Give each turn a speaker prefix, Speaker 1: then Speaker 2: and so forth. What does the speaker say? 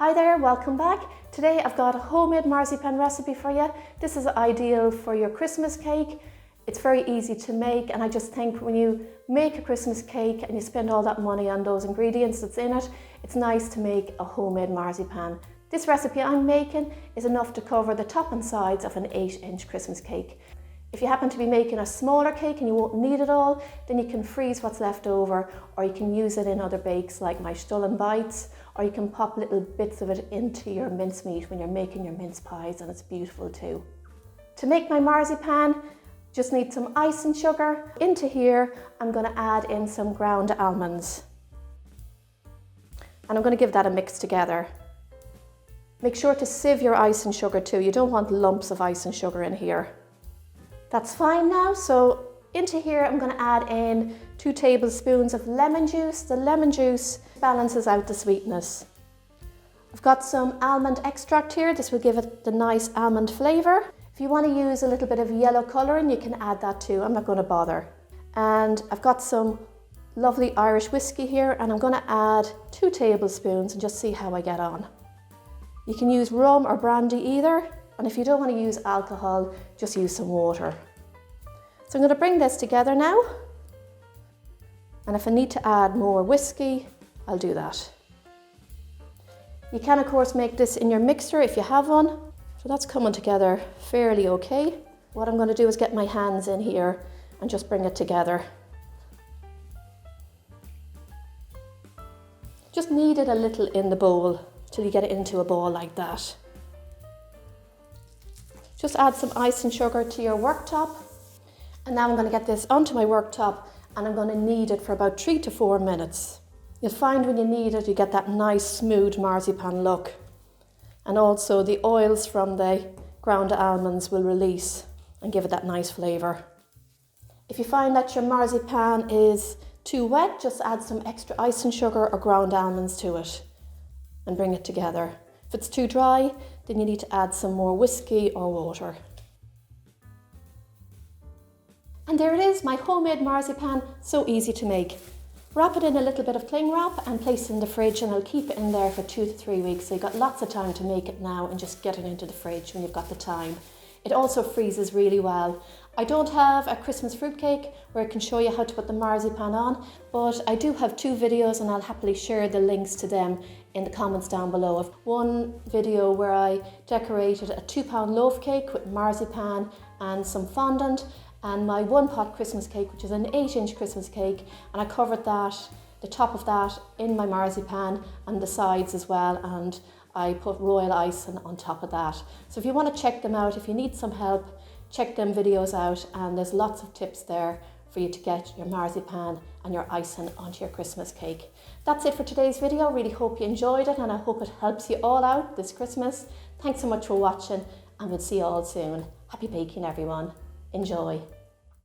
Speaker 1: Hi there, welcome back. Today I've got a homemade marzipan recipe for you. This is ideal for your Christmas cake. It's very easy to make, and I just think when you make a Christmas cake and you spend all that money on those ingredients that's in it, it's nice to make a homemade marzipan. This recipe I'm making is enough to cover the top and sides of an 8-inch Christmas cake. If you happen to be making a smaller cake and you won't need it all, then you can freeze what's left over, or you can use it in other bakes like my stollen bites, or you can pop little bits of it into your mincemeat when you're making your mince pies, and it's beautiful too. To make my marzipan, just need some icing sugar. Into here, I'm going to add in some ground almonds. And I'm going to give that a mix together. Make sure to sieve your icing sugar too. You don't want lumps of icing sugar in here. That's fine now. So into here, I'm going to add in 2 tablespoons of lemon juice. The lemon juice balances out the sweetness. I've got some almond extract here. This will give it the nice almond flavour. If you want to use a little bit of yellow colouring, you can add that too. I'm not going to bother. And I've got some lovely Irish whiskey here, and I'm going to add 2 tablespoons and just see how I get on. You can use rum or brandy either, and if you don't want to use alcohol, just use some water. So I'm going to bring this together now, and if I need to add more whiskey, I'll do that. You can of course make this in your mixer if you have one. So that's coming together fairly okay. What I'm going to do is get my hands in here and just bring it together. Just knead it a little in the bowl till you get it into a ball like that. Just add some icing sugar to your worktop. And now I'm going to get this onto my worktop, and I'm going to knead it for about 3 to 4 minutes. You'll find when you knead it, you get that nice smooth marzipan look. And also the oils from the ground almonds will release and give it that nice flavour. If you find that your marzipan is too wet, just add some extra icing sugar or ground almonds to it and bring it together. If it's too dry, then you need to add some more whiskey or water. And there it is, my homemade marzipan, so easy to make. Wrap it in a little bit of cling wrap and place it in the fridge, and I'll keep it in there for 2 to 3 weeks. So you've got lots of time to make it now and just get it into the fridge when you've got the time. It also freezes really well. I don't have a Christmas fruitcake where I can show you how to put the marzipan on, but I do have 2 videos, and I'll happily share the links to them in the comments down below. I've one video where I decorated a 2-pound loaf cake with marzipan and some fondant, and my 1-pot Christmas cake, which is an 8-inch Christmas cake, and I covered that, the top of that, in my marzipan and the sides as well, and I put royal icing on top of that. So if you want to check them out, if you need some help, check them videos out, and there's lots of tips there for you to get your marzipan and your icing onto your Christmas cake. That's it for today's video. Really hope you enjoyed it, and I hope it helps you all out this Christmas. Thanks so much for watching, and we'll see you all soon. Happy baking, everyone. Enjoy.